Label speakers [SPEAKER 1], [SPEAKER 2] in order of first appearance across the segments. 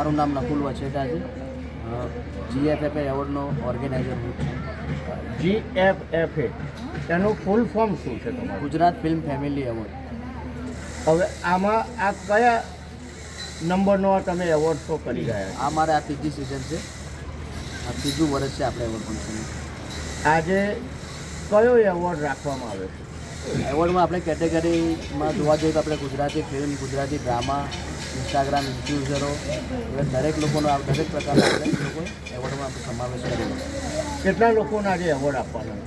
[SPEAKER 1] મારું નામ નકુલ વછેટા છે. GFFA એવોર્ડનો ઓર્ગેનાઇઝર હું છું.
[SPEAKER 2] GFFA એનું ફૂલ ફોર્મ શું છે તમારું?
[SPEAKER 1] Gujarat film family award.
[SPEAKER 2] હવે આમાં આ કયા નંબરનો તમે એવોર્ડ શો કરી રહ્યા છો?
[SPEAKER 1] આ મારે આ ત્રીજી સિઝન છે. આ ત્રીજું વર્ષ છે આપણે એવોર્ડ ફંક્શન.
[SPEAKER 2] આજે કયો એવોર્ડ રાખવામાં આવે છે?
[SPEAKER 1] એવોર્ડમાં આપણે કેટેગરીમાં જોવા જઈએ તો આપણે Gujarati film, Gujarati drama, Instagram ઇન્ફ્લુએન્સરો એવા દરેક લોકોનો દરેક પ્રકારના આપણે લોકો એવોર્ડમાં આપણે સમાવેશ કરેલો છે.
[SPEAKER 2] કેટલા લોકોને આજે એવોર્ડ આપવાના?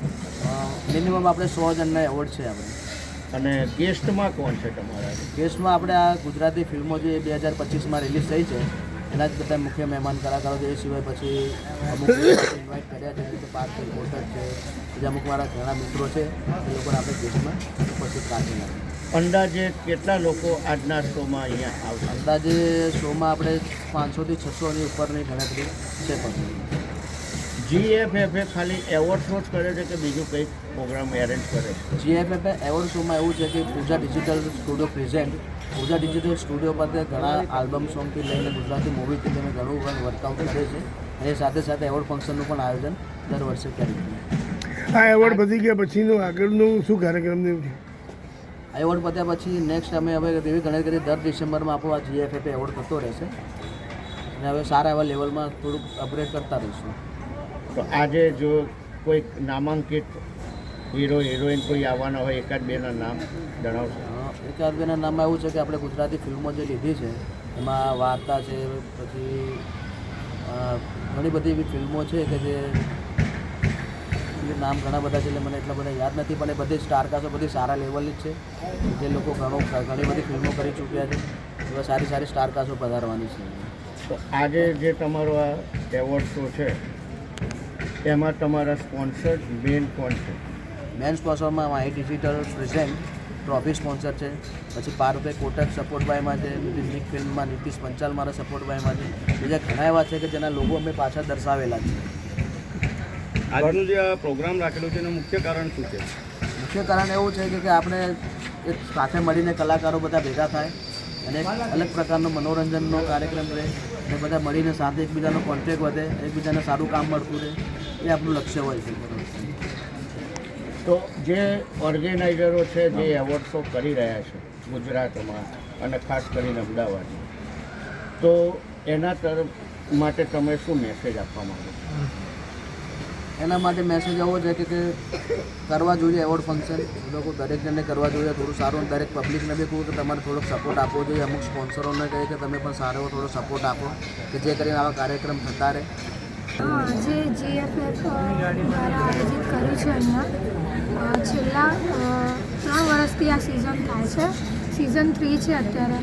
[SPEAKER 1] મિનિમમ આપણે 100 જણના એવોર્ડ છે આપણે.
[SPEAKER 2] અને ગેસ્ટમાં કોણ છે તમારા?
[SPEAKER 1] ગેસ્ટમાં આપણે આ ગુજરાતી ફિલ્મો જે 2025માં રિલીઝ થઈ છે એના જ બધા મુખ્ય મહેમાન કલાકારો છે. એ સિવાય પછી અમુક ઇન્વાઇટ કર્યા છે, જેમ કે પાર્થ કોટર છે, બીજા અમુક મારા ઘણા મિત્રો છે, એ લોકોને આપણે ગેસ્ટમાં ઉપસ્થિત રાખેલા છે.
[SPEAKER 2] અંદાજે કેટલા લોકો આજના શોમાં અહીંયા આવશે?
[SPEAKER 1] અંદાજે શોમાં આપણે 500 થી 600ની ઉપરની ગણતરી છે. પણ
[SPEAKER 2] GFFA ખાલી એવોર્ડ શો જ કરે છે કે બીજું કંઈક પ્રોગ્રામ એરેન્જ કરે છે?
[SPEAKER 1] GFFA એવોર્ડ શોમાં એવું છે કે પૂજા ડિજિટલ સ્ટુડિયો પ્રેઝન્ટ. પૂજા ડિજિટલ સ્ટુડિયો પાસે ઘણા આલ્બમ સોંગથી લઈને ગુજરાતી મૂવીથી લઈને ઘણું પણ વર્કઆઉટ કરે છે. અને સાથે સાથે એવોર્ડ ફંક્શનનું પણ આયોજન દર વર્ષે કરે છે.
[SPEAKER 3] આ એવોર્ડ પતી ગયા પછીનું આગળનું શું કાર્યક્રમનું?
[SPEAKER 1] આ એવોર્ડ પત્યા પછી નેક્સ્ટ અમે હવે એવી ગણતરી દર ડિસેમ્બરમાં આપણો આ GFFA એવોર્ડ થતો રહેશે. અને હવે સારા એવા લેવલમાં થોડુંક અપગ્રેડ કરતા રહીશું.
[SPEAKER 2] તો આજે જો કોઈક નામાંકિત હીરો હિરોઈન કોઈ આવવાના હોય, એકાદ બેના નામ જણાવશો?
[SPEAKER 1] એકાદ બેના નામમાં એવું છે કે આપણે ગુજરાતી ફિલ્મો જે લીધી છે એમાં વાર્તા છે, પછી ઘણી બધી એવી ફિલ્મો છે કે જે નામ ઘણા બધા છે એટલે મને એટલા બધા યાદ નથી, પણ એ બધી સ્ટારકાસ્ટો બધી સારા લેવલની જ છે. જે લોકો ઘણી બધી ફિલ્મો કરી ચૂક્યા છે એવા સારી સારી સ્ટારકાસ્ટો પધારવાની છે.
[SPEAKER 2] તો આજે જે તમારો આ એવોર્ડ શો છે એમાં તમારા સ્પોન્સર મેન કોણ છે?
[SPEAKER 1] મેન સ્પોન્સરમાં my digital present trophy sponsor છે. પછી પાર્થભાઈ કોટક સપોર્ટ બાયમાં છે. નિક ફિલ્મમાં નીતિશ પંચાલ મારા સપોર્ટ બાયમાં છે. બીજા ઘણા એવા છે કે જેના લોગો અમે પાછા દર્શાવેલા છે.
[SPEAKER 4] આજનું જે આ પ્રોગ્રામ રાખેલો છે એનું મુખ્ય કારણ શું છે?
[SPEAKER 1] મુખ્ય કારણ એવું છે કે આપણે એક સાથે મળીને કલાકારો બધા ભેગા થાય અને એક અલગ પ્રકારનો મનોરંજનનો કાર્યક્રમ રહે અને બધા મળીને સાથે એકબીજાનો કોન્ટેક્ટ વધે, એકબીજાને સારું કામ મળતું રહે, એ આપણું લક્ષ્ય હોય છે.
[SPEAKER 2] તો જે ઓર્ગેનાઇઝરો છે જે એવોર્ડ શો કરી રહ્યા છે ગુજરાતમાં અને ખાસ કરીને અમદાવાદમાં, તો એના તરફ માટે તમે શું મેસેજ આપવા માંગો છો?
[SPEAKER 1] એના માટે મેસેજ એવો છે કે કરવા જોઈએ એવોર્ડ ફંક્શન. લોકો દરેક જણને કરવા જોઈએ, થોડું સારું. અને દરેક પબ્લિકને બી કહું કે તમારે થોડોક સપોર્ટ આપવો જોઈએ. અમુક સ્પોન્સરોને કહે કે તમે પણ સારો એવો થોડો સપોર્ટ આપો કે જે કરીને આવા કાર્યક્રમ થતા રહે.
[SPEAKER 5] જે GFFA દ્વારા આયોજિત કર્યું છે અહીંયા છેલ્લા 3 વર્ષથી આ સિઝન થાય છે. સિઝન 3 છે અત્યારે.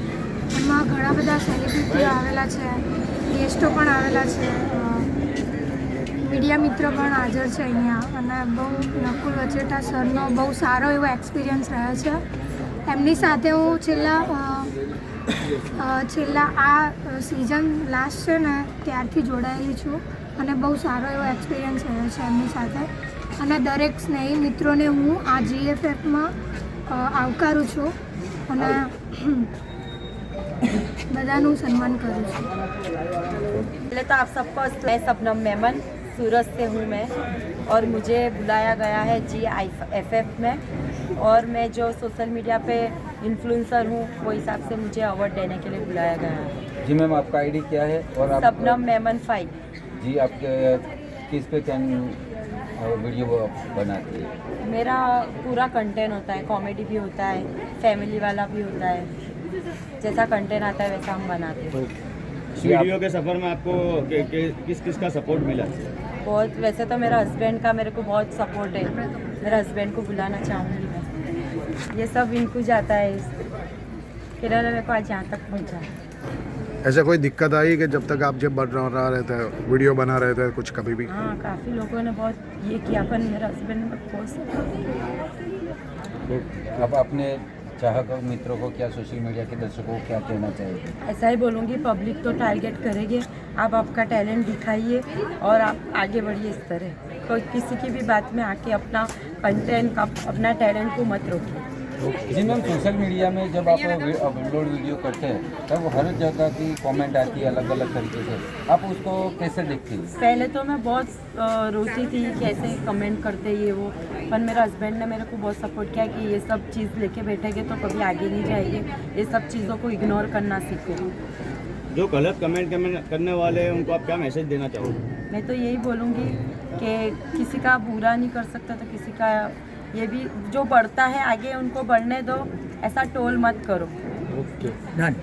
[SPEAKER 5] એમાં ઘણા બધા સેલિબ્રિટીઓ આવેલા છે, ગેસ્ટો પણ આવેલા છે, મીડિયા મિત્રો પણ હાજર છે અહીંયા. અને બહુ નકુલ વચેટા સરનો બહુ સારો એવો એક્સપિરિયન્સ રહ્યો છે. એમની સાથે હું છેલ્લા આ સિઝન લાસ્ટ છે ને ત્યારથી જોડાયેલી છું અને બહુ સારો એવો એક્સપિરિયન્સ રહ્યો છે એમની સાથે. અને દરેક સ્નેહી મિત્રોને હું આ GFFમાં આવકારું છું અને બધાનું સન્માન કરું છું.
[SPEAKER 6] पहले तो आप सबको मैं शबनम मेमन सूरत से हूँ मैं, और मुझे बुलाया गया है GFF में, और मैं जो सोशल मीडिया पे इन्फ्लुएंसर हूँ वो हिसाब से मुझे अवार्ड देने के लिए बुलाया गया है.
[SPEAKER 7] जी मैम, आपका आईडी क्या है और आप
[SPEAKER 6] शबनम मेमन 5.
[SPEAKER 7] जी आपके किस पे वीडियो बनाती है?
[SPEAKER 6] मेरा पूरा कंटेंट होता है, कॉमेडी भी होता है, फैमिली वाला भी होता है, जैसा कंटेंट आता है वैसा हम बनाते हैं.
[SPEAKER 4] वीडियो के सफ़र में आपको किस किस का सपोर्ट मिला?
[SPEAKER 6] बहुत, वैसे तो मेरा हस्बैंड का मेरे को बहुत सपोर्ट है. मेरा हस्बैंड को बुलाना चाहूँगी मैं. ये सब इनको जाता है, फिलहाल मेरे को आज यहाँ तक पहुँचा.
[SPEAKER 3] ऐसा कोई दिक्कत आई कि जब तक आप जब बना रहा रहता है, वीडियो बना रहे थे कुछ कभी भी?
[SPEAKER 6] हाँ, काफ़ी लोगों ने बहुत ये किया, पर मेरा हस्बैंड में बहुत सपोर्ट.
[SPEAKER 7] आप अपने चाहक मित्रों को क्या, सोशल मीडिया के दर्शकों को क्या कहना चाहिए?
[SPEAKER 6] ऐसा ही बोलूँगी, पब्लिक तो टारगेट करेंगे, आप आपका टैलेंट दिखाइए और आप आगे बढ़िए इस तरह. कोई किसी की भी बात में आके अपना कंटेंट, अपना टैलेंट को मत रोकिए.
[SPEAKER 7] जी मैम, सोशल मीडिया में जब आप अपलोड वीडियो करते हैं तब हर जगह की कमेंट आती है अलग अलग तरीके से, आप उसको कैसे देखती हैं?
[SPEAKER 6] पहले तो मैं बहुत रोती थी कैसे कमेंट करते ये वो, पर मेरे हस्बैंड ने मेरे को बहुत सपोर्ट किया कि ये सब चीज़ लेके बैठेंगे तो कभी आगे नहीं जाएंगे, ये सब चीज़ों को इग्नोर करना सीखो।
[SPEAKER 4] जो गलत कमेंट करने वाले हैं उनको आप क्या मैसेज देना चाहोगे?
[SPEAKER 6] मैं तो यही बोलूँगी कि किसी का बुरा नहीं कर सकता तो किसी का ये भी जो बढ़ता है आगे उनको बढ़ने दो, ऐसा टोल मत करो।
[SPEAKER 1] Okay done.